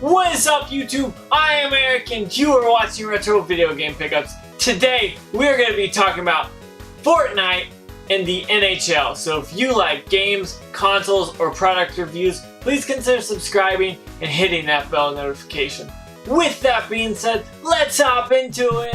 What is up, YouTube? I am Eric and you are watching Retro Video Game Pickups. Today we are going to be talking about Fortnite and the NHL. So if you like games, consoles, or product reviews, please consider subscribing and hitting that bell notification. With that being said, let's hop into it.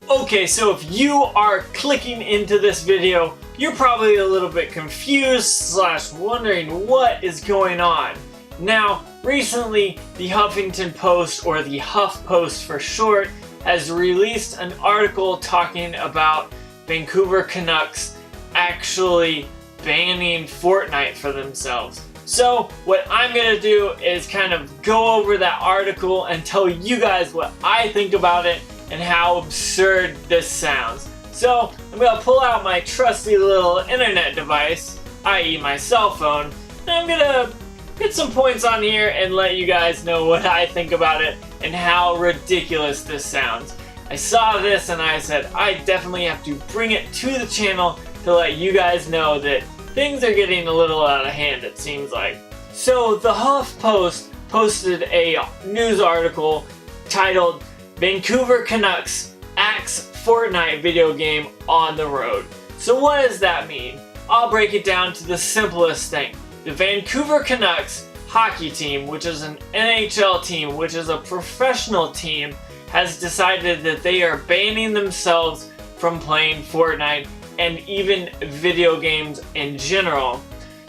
Okay, so if you are clicking into this video, you're probably a little bit confused / wondering what is going on. Now, recently, the Huffington Post, or the Huff Post for short, has released an article talking about Vancouver Canucks actually banning Fortnite for themselves. So, what I'm going to do is kind of go over that article and tell you guys what I think about it and how absurd this sounds. So, I'm going to pull out my trusty little internet device, i.e. my cell phone, and I'm going to get some points on here and let you guys know what I think about it and how ridiculous this sounds. I saw this and I said I definitely have to bring it to the channel to let you guys know that things are getting a little out of hand, it seems like. So, the Huff Post posted a news article titled Vancouver Canucks Axe Fortnite video game on the road. So what does that mean? I'll break it down to the simplest thing. The Vancouver Canucks hockey team, which is an NHL team, which is a professional team, has decided that they are banning themselves from playing Fortnite and even video games in general.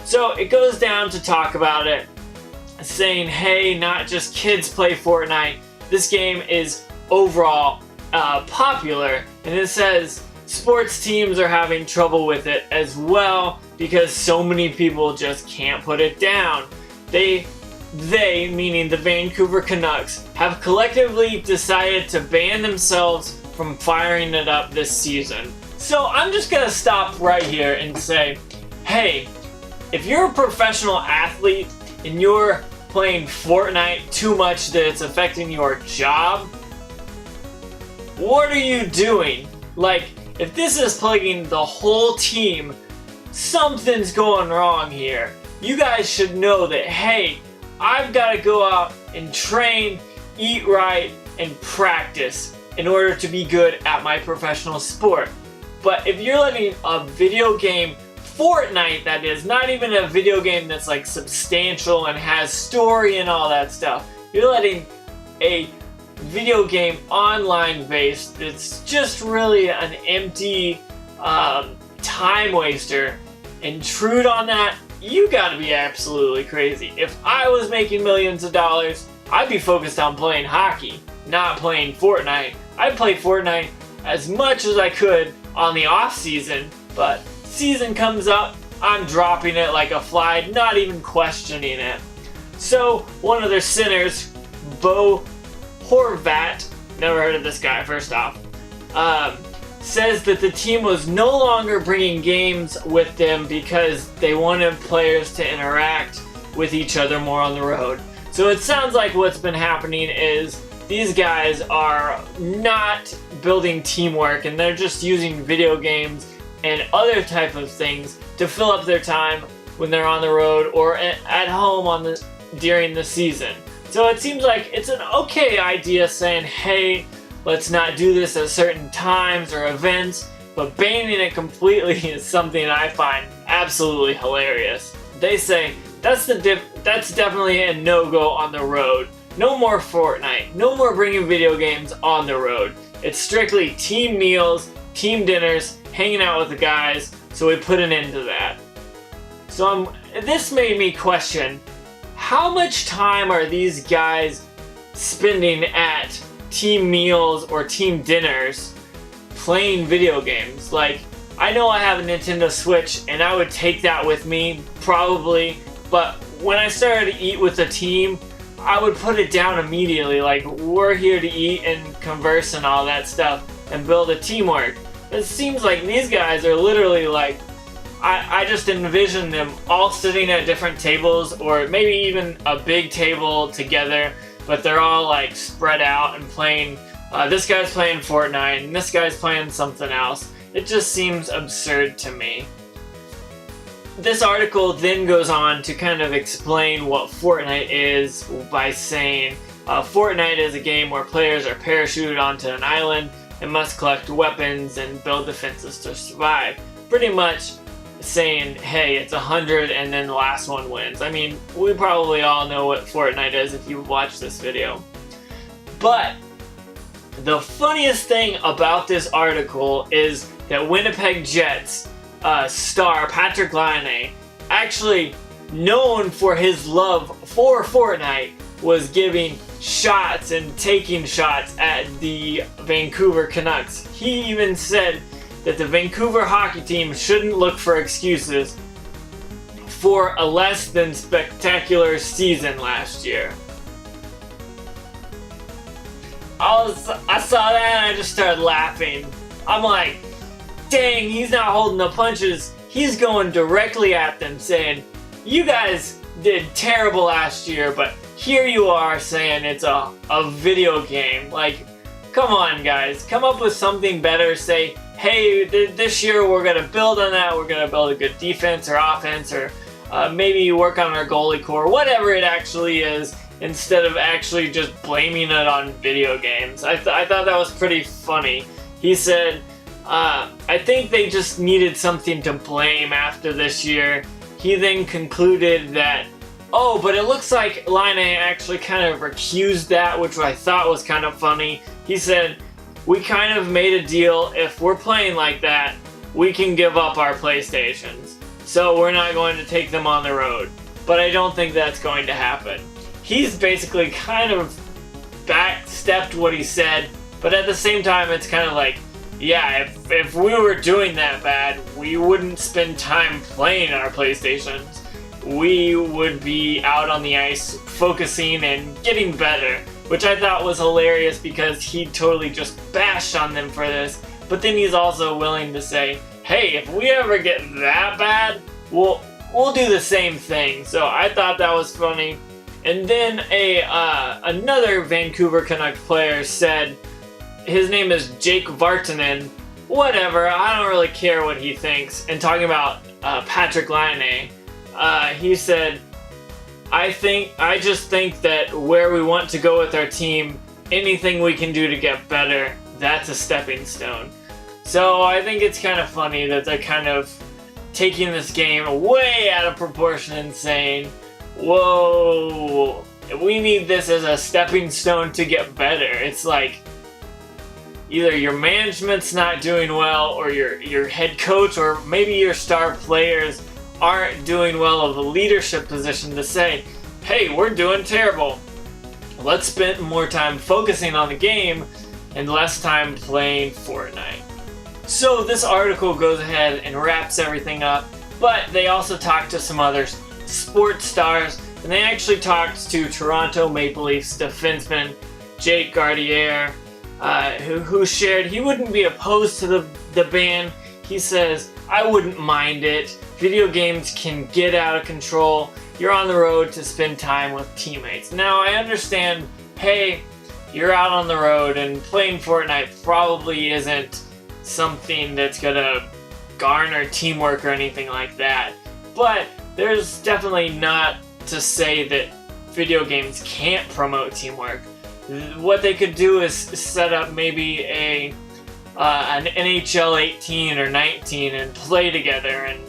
So it goes down to talk about it, saying, hey, not just kids play Fortnite, this game is overall popular, and it says sports teams are having trouble with it as well because so many people just can't put it down. They meaning the Vancouver Canucks, have collectively decided to ban themselves from firing it up this season. So I'm just gonna stop right here and say, hey, if you're a professional athlete and you're playing Fortnite too much that it's affecting your job, what are you doing? Like, if this is plaguing the whole team, something's going wrong here. You guys should know that, hey, I've got to go out and train, eat right, and practice in order to be good at my professional sport. But if you're letting a video game, Fortnite that is, not even a video game that's like substantial and has story and all that stuff, you're letting a video game online based that's just really an empty time waster, intrude on that, you gotta be absolutely crazy. If I was making millions of dollars, I'd be focused on playing hockey, not playing Fortnite. I'd play Fortnite as much as I could on the off season, but season comes up, I'm dropping it like a fly, not even questioning it. So one of their sinners, Bo Horvat, never heard of this guy first off, says that the team was no longer bringing games with them because they wanted players to interact with each other more on the road. So it sounds like what's been happening is these guys are not building teamwork and they're just using video games and other type of things to fill up their time when they're on the road or at home during the season. So it seems like it's an okay idea saying, hey, let's not do this at certain times or events, but banning it completely is something I find absolutely hilarious. They say that's definitely a no-go on the road. No more Fortnite. No more bringing video games on the road. It's strictly team meals, team dinners, hanging out with the guys, so we put an end to that. So this made me question, how much time are these guys spending at team meals or team dinners playing video games? Like, I know I have a Nintendo Switch and I would take that with me, probably, but when I started to eat with the team, I would put it down immediately. Like, we're here to eat and converse and all that stuff and build a teamwork. It seems like these guys are literally like, I just envision them all sitting at different tables or maybe even a big table together, but they're all like spread out and playing, this guy's playing Fortnite and this guy's playing something else. It just seems absurd to me. this article then goes on to kind of explain what Fortnite is by saying Fortnite is a game where players are parachuted onto an island and must collect weapons and build defenses to survive. Pretty much saying, hey, it's 100 and then the last one wins. I mean, we probably all know what Fortnite is if you've watched this video. But the funniest thing about this article is that Winnipeg Jets star Patrik Laine, actually known for his love for Fortnite, was giving shots and taking shots at the Vancouver Canucks. He even said that the Vancouver hockey team shouldn't look for excuses for a less than spectacular season last year. I saw that and I just started laughing. I'm like, dang, he's not holding the punches. He's going directly at them saying, you guys did terrible last year, but here you are saying it's a video game. Like, come on guys, come up with something better. Say, hey, this year we're going to build on that. We're going to build a good defense or offense, or maybe work on our goalie core, whatever it actually is, instead of actually just blaming it on video games. I thought that was pretty funny. He said, I think they just needed something to blame after this year. He then concluded that, oh, but it looks like Laine actually kind of recused that, which I thought was kind of funny. He said, we kind of made a deal. If we're playing like that, we can give up our PlayStations. So we're not going to take them on the road. But I don't think that's going to happen. He's basically kind of backstepped what he said, but at the same time, it's kind of like, yeah, if we were doing that bad, we wouldn't spend time playing our PlayStations. We would be out on the ice focusing and getting better, which I thought was hilarious because he totally just bashed on them for this. But then he's also willing to say, hey, if we ever get that bad, we'll do the same thing. So I thought that was funny. And then another Vancouver Canucks player said, his name is Jake Vartanen, whatever, I don't really care what he thinks, and talking about Patrik Laine, he said, I just think that where we want to go with our team, anything we can do to get better, that's a stepping stone. So I think it's kind of funny that they're kind of taking this game way out of proportion and saying, whoa, we need this as a stepping stone to get better. It's like, either your management's not doing well, or your head coach, or maybe your star players aren't doing well of a leadership position to say, hey, we're doing terrible. Let's spend more time focusing on the game and less time playing Fortnite. So this article goes ahead and wraps everything up, but they also talked to some other sports stars, and they actually talked to Toronto Maple Leafs defenseman Jake Gardiner, who shared he wouldn't be opposed to the ban. He says, I wouldn't mind it. Video games can get out of control. You're on the road to spend time with teammates. Now, I understand, hey, you're out on the road and playing Fortnite probably isn't something that's gonna garner teamwork or anything like that. But there's definitely not to say that video games can't promote teamwork. What they could do is set up maybe an NHL 18 or 19 and play together and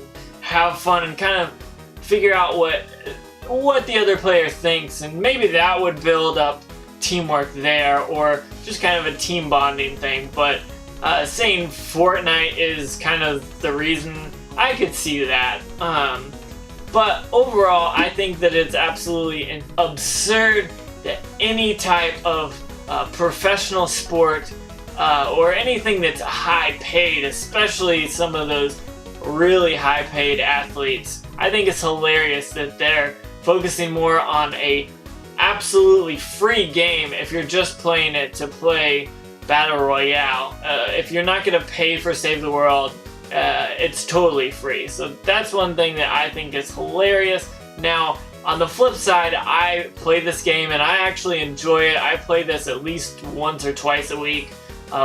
have fun and kind of figure out what the other player thinks, and maybe that would build up teamwork there, or just kind of a team bonding thing. But saying Fortnite is kind of the reason, I could see that. But overall, I think that it's absolutely absurd that any type of professional sport or anything that's high paid, especially some of those really high paid athletes, I think it's hilarious that they're focusing more on a absolutely free game if you're just playing it to play Battle Royale. If you're not going to pay for Save the World, it's totally free. So that's one thing that I think is hilarious. Now, on the flip side, I play this game and I actually enjoy it. I play this at least once or twice a week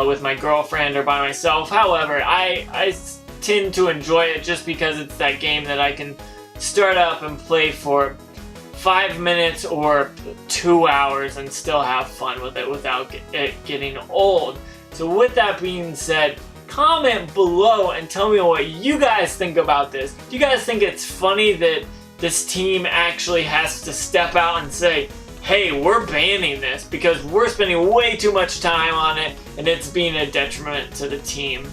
with my girlfriend or by myself. However, I tend to enjoy it just because it's that game that I can start up and play for 5 minutes or 2 hours and still have fun with it without it getting old. So with that being said, comment below and tell me what you guys think about this. Do you guys think it's funny that this team actually has to step out and say, hey, we're banning this because we're spending way too much time on it and it's being a detriment to the team?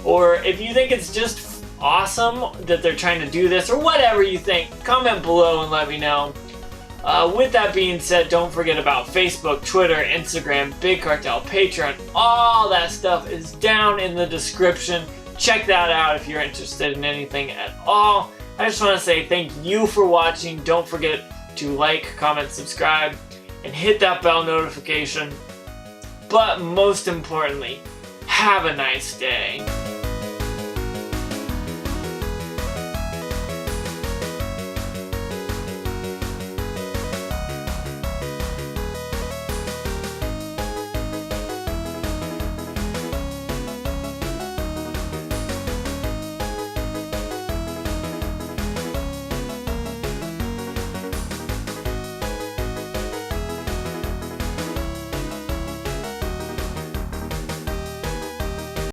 Or if you think it's just awesome that they're trying to do this, or whatever you think, comment below and let me know. With that being said, don't forget about Facebook, Twitter, Instagram, Big Cartel, Patreon. All that stuff is down in the description. Check that out if you're interested in anything at all. I just want to say thank you for watching. Don't forget to like, comment, subscribe, and hit that bell notification. But most importantly, have a nice day.